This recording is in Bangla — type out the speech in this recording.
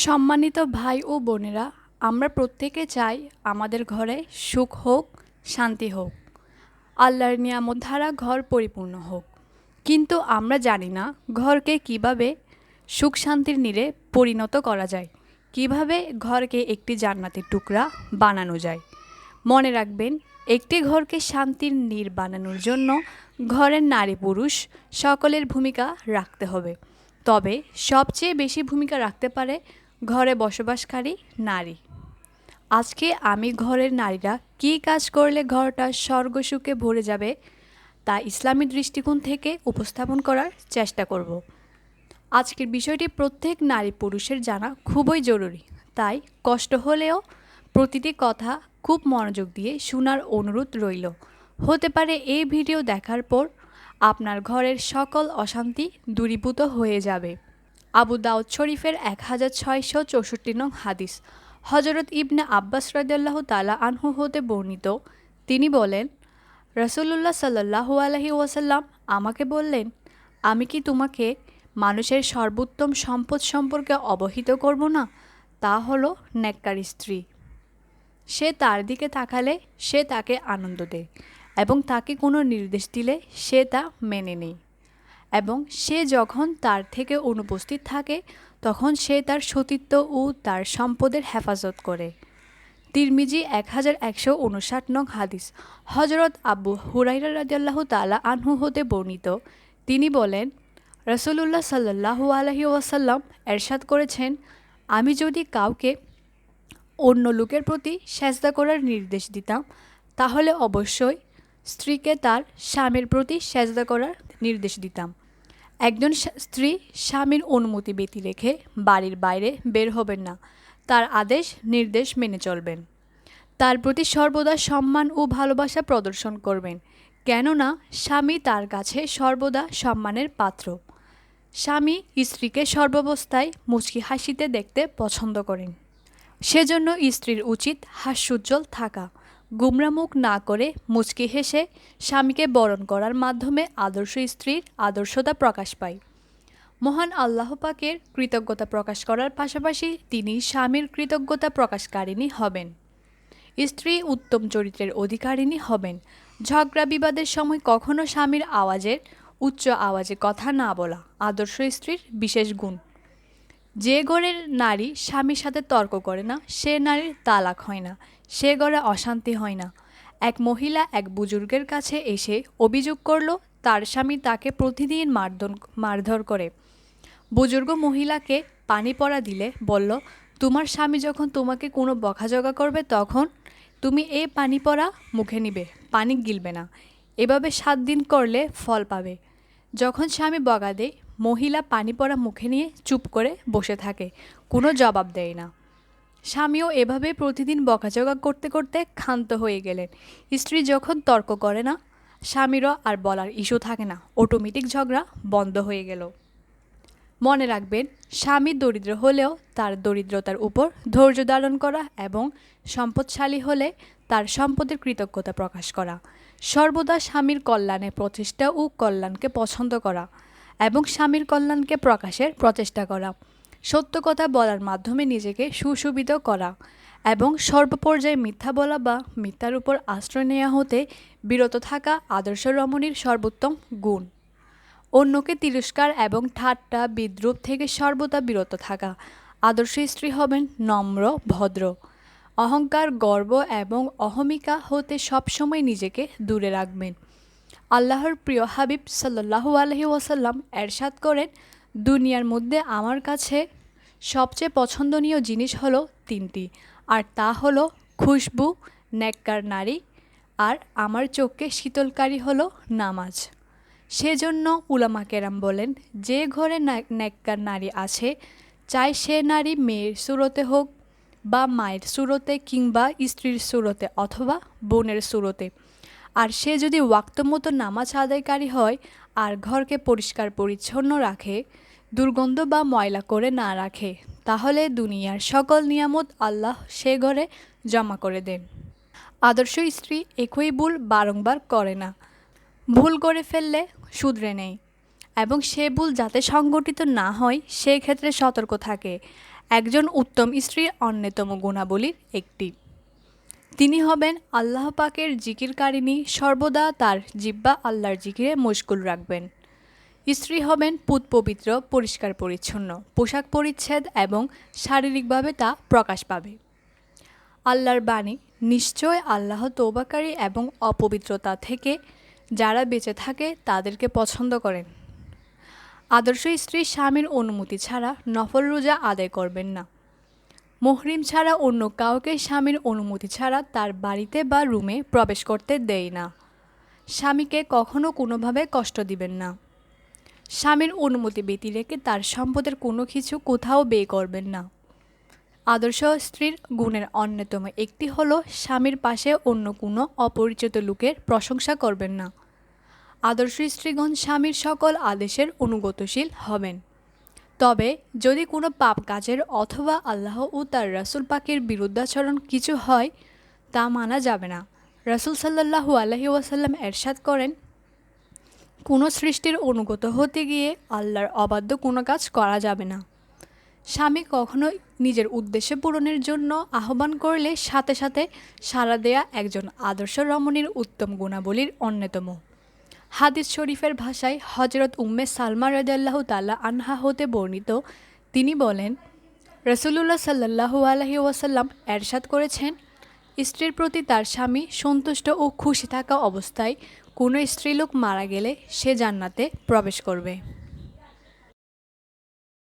সম্মানিত ভাই ও বোনেরা, আমরা প্রত্যেকে চাই আমাদের ঘরে সুখ হোক, শান্তি হোক, আল্লাহর নিয়ামত ধারা ঘর পরিপূর্ণ হোক। কিন্তু আমরা জানি না ঘরকে কিভাবে সুখ শান্তির নীড়ে পরিণত করা যায়, কিভাবে ঘরকে একটি জান্নাতের টুকরা বানানো যায়। মনে রাখবেন, একটি ঘরকে শান্তির নীড় বানানোর জন্য ঘরের নারী পুরুষ সকলের ভূমিকা রাখতে হবে। তবে সবচেয়ে বেশি ভূমিকা রাখতে পারে ঘরে বসবাসকারী নারী। আজকে আমি ঘরের নারীরা কী কাজ করলে ঘরটা স্বর্গসুখে ভরে যাবে তা ইসলামী দৃষ্টিকোণ থেকে উপস্থাপন করার চেষ্টা করব। আজকের বিষয়টি প্রত্যেক নারী পুরুষের জানা খুবই জরুরি, তাই কষ্ট হলেও প্রতিটি কথা খুব মনোযোগ দিয়ে শোনার অনুরোধ রইল। হতে পারে এই ভিডিও দেখার পর আপনার ঘরের সকল অশান্তি দূরীভূত হয়ে যাবে। আবু দাউদ শরীফের 1664 নং হাদিস, হজরত ইবনে আব্বাস রাদিয়াল্লাহু তাআলা আনহু হতে বর্ণিত। তিনি বলেন, রাসূলুল্লাহ সাল্লাল্লাহু আলাইহি ওয়াসাল্লাম আমাকে বললেন, আমি কি তোমাকে মানুষের সর্বোত্তম সম্পদ সম্পর্কে অবহিত করব না? তা হলো নেককার স্ত্রী। সে তার দিকে তাকালে সে তাকে আনন্দ দেয় এবং তাকে কোনো নির্দেশ দিলে সে তা মেনে নেয়, এবং সে যখন তার থেকে অনুপস্থিত থাকে তখন সে তার সতীত্ব ও তার সম্পদের হেফাজত করে। তিরমিজি 1159 নং হাদিস, হজরত আবু হুরাইরা রাদিয়াল্লাহু তাআলা আনহু হতে বর্ণিত। তিনি বলেন, রাসূলুল্লাহ সাল্লাল্লাহু আলাইহি ওয়াসাল্লাম এরশাদ করেছেন, আমি যদি কাউকে অন্য লোকের প্রতি সেজদা করার নির্দেশ দিতাম তাহলে অবশ্যই স্ত্রীকে তার স্বামীর প্রতি সেজদা করার নির্দেশ দিতাম। একজন স্ত্রী স্বামীর অনুমতি ব্যতি রেখে বাড়ির বাইরে বের হবেন না, তার আদেশ নির্দেশ মেনে চলবেন, তার প্রতি সর্বদা সম্মান ও ভালোবাসা প্রদর্শন করবেন, কেননা স্বামী তার কাছে সর্বদা সম্মানের পাত্র। স্বামী স্ত্রীকে সর্বাবস্থায় মুচকি হাসিতে দেখতে পছন্দ করেন, সেজন্য স্ত্রীর উচিত হাস্যোজ্জ্বল থাকা, গুমরা মুখ না করে মুচকি হেসে স্বামীকে বরণ করার মাধ্যমে আদর্শ স্ত্রীর আদর্শতা প্রকাশ পায়। মহান আল্লাহ পাকের কৃতজ্ঞতা প্রকাশ করার পাশাপাশি তিনি স্বামীর কৃতজ্ঞতা প্রকাশকারিণী হবেন। স্ত্রী উত্তম চরিত্রের অধিকারিণী হবেন। ঝগড়া বিবাদের সময় কখনো স্বামীর উচ্চ আওয়াজে কথা না বলা আদর্শ স্ত্রীর বিশেষ গুণ। যে ঘরের নারী স্বামীর সাথে তর্ক করে না সে নারীর তালাক হয় না, সে ঘরে অশান্তি হয় না। এক মহিলা এক বুজুর্গের কাছে এসে অভিযোগ করল তার স্বামী তাকে প্রতিদিন মারধর করে। বুজুর্গ মহিলাকে পানি পড়া দিলে বলল, তোমার স্বামী যখন তোমাকে কোনো বকাঝকা করবে তখন তুমি এই পানি পড়া মুখে নিবে, পানি গিলবে না। এভাবে 7 দিন করলে ফল পাবে। যখন স্বামী বকা দেয় মহিলা পানি পড়া মুখে নিয়ে চুপ করে বসে থাকে, কোনো জবাব দেয় না। স্বামীও এভাবে প্রতিদিন বকাঝকা করতে করতে ক্ষান্ত হয়ে গেলেন। স্ত্রী যখন তর্ক করে না স্বামীরও আর বলার ইস্যু থাকে না, অটোমেটিক ঝগড়া বন্ধ হয়ে গেল। মনে রাখবেন, স্বামী দরিদ্র হলেও তার দরিদ্রতার উপর ধৈর্য ধারণ করা এবং সম্পদশালী হলে তার সম্পদের কৃতজ্ঞতা প্রকাশ করা, সর্বদা স্বামীর কল্যাণে প্রচেষ্টা ও কল্যাণকে পছন্দ করা এবং স্বামীর কল্যাণকে প্রকাশের প্রচেষ্টা করা, সত্য কথা বলার মাধ্যমে নিজেকে সুশোভিত করা এবং সর্বপর্যায়ে মিথ্যা বলা বা মিথ্যার উপর আশ্রয় নেওয়া হতে বিরত থাকা আদর্শ রমণীর সর্বোত্তম গুণ। অন্যকে তিরস্কার এবং ঠাট্টা বিদ্রূপ থেকে সর্বদা বিরত থাকা। আদর্শ স্ত্রী হবেন নম্র, ভদ্র, অহংকার, গর্ব এবং অহমিকা হতে সবসময় নিজেকে দূরে রাখবেন। আল্লাহর প্রিয় হাবিব সাল্লাল্লাহু আলাইহি ওয়াসাল্লাম এরশাদ করেন, দুনিয়ার মধ্যে আমার কাছে সবচেয়ে পছন্দনীয় জিনিস হলো 3টি, আর তা হলো খুশবু, নেককার নারী, আর আমার চোখকে শীতলকারী হলো নামাজ। সেজন্য উলামা কেরাম বলেন, যে ঘরে নেককার নারী আছে, চাই সে নারী মেয়ের সুরতে হোক বা মায়ের সুরতে কিংবা স্ত্রীর সুরতে অথবা বোনের সুরতে, আর সে যদি ওয়াক্ত মতো নামাজ আদায়কারী হয় আর ঘরকে পরিষ্কার পরিচ্ছন্ন রাখে, দুর্গন্ধ বা ময়লা করে না রাখে, তাহলে দুনিয়ার সকল নিয়ামত আল্লাহ সে ঘরে জমা করে দেন। আদর্শ স্ত্রী একই ভুল বারংবার করে না, ভুল করে ফেললে শুধরে নেয় এবং সে ভুল যাতে সংগঠিত না হয় সেক্ষেত্রে সতর্ক থাকে একজন উত্তম স্ত্রীর অন্যতম গুণাবলীর একটি। তিনি হবেন আল্লাহ পাকের জিকিরকারিণী, সর্বদা তার জিহ্বা আল্লাহর জিকিরে মশগুল রাখবেন। স্ত্রী হবেন পবিত্র, পরিষ্কার পরিচ্ছন্ন, পোশাক পরিচ্ছদ এবং শারীরিকভাবে তা প্রকাশ পাবে। আল্লাহর বাণী, নিশ্চয় আল্লাহ তওবাকারী এবং অপবিত্রতা থেকে যারা বেঁচে থাকে তাদেরকে পছন্দ করেন। আদর্শ স্ত্রী স্বামীর অনুমতি ছাড়া নফল রোজা আদায় করবেন না। মুহরিম ছাড়া অন্য কাউকে স্বামীর অনুমতি ছাড়া তার বাড়িতে বা রুমে প্রবেশ করতে দেয় না। স্বামীকে কখনো কোনোভাবে কষ্ট দিবেন না। স্বামীর অনুমতি ব্যতি রেখে তার সম্পদের কোনো কিছু কোথাও ব্যয় করবেন না। আদর্শ স্ত্রীর গুণের অন্যতম একটি হলো স্বামীর পাশে অন্য কোনো অপরিচিত লোকের প্রশংসা করবেন না। আদর্শ স্ত্রীগণ স্বামীর সকল আদেশের অনুগতশীল হবেন। তবে যদি কোনো পাপ কাজের অথবা আল্লাহ ও তার রাসূল পাকের বিরুদ্ধাচরণ কিছু হয়, তা মানা যাবে না। রাসূল সাল্লাল্লাহু আলাইহি ওয়াসাল্লাম এরশাদ করেন, কোনো সৃষ্টির অনুগত হতে গিয়ে আল্লাহর অবাধ্য কোনো কাজ করা যাবে না। স্বামী কখনো নিজের উদ্দেশ্য পূরণের জন্য আহ্বান করলে সাথে সাথে সাড়া দেয়া একজন আদর্শ রমণীর উত্তম গুণাবলীর অন্যতম। হাদিস শরীফের ভাষায় হজরত উম্মে সালমা রাদিয়াল্লাহু তাআলা আনহা হতে বর্ণিত, তিনি বলেন, রাসূলুল্লাহ সাল্লাল্লাহু আলাইহি ওয়াসাল্লাম এরশাদ করেছেন, স্ত্রীর প্রতি তার স্বামী সন্তুষ্ট ও খুশি থাকা অবস্থায় কোনো স্ত্রীলোক মারা গেলে সে জান্নাতে প্রবেশ করবে।